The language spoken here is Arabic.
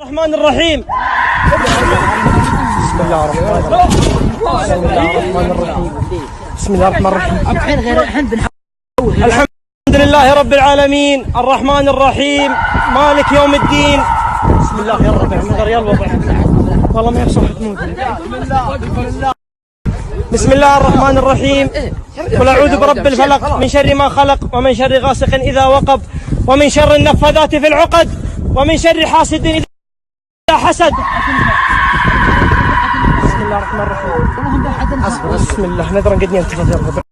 الرحمن الرحيم. بسم الله الرحمن الرحيم. بسم الله الرحمن الرحيم. الحمد لله رب العالمين الرحمن الرحيم مالك يوم الدين. بسم الله يا رب يا الوضع والله ما يصح تموت. بسم الله الرحمن الرحيم. قل اعوذ برب الفلق من شر ما خلق ومن شر غاسق اذا وقب ومن شر النفاذات في العقد ومن شر حاسد اذا حسد. بسم الله الرحمن الرحيم. بسم الله ندرا قد ينتهي.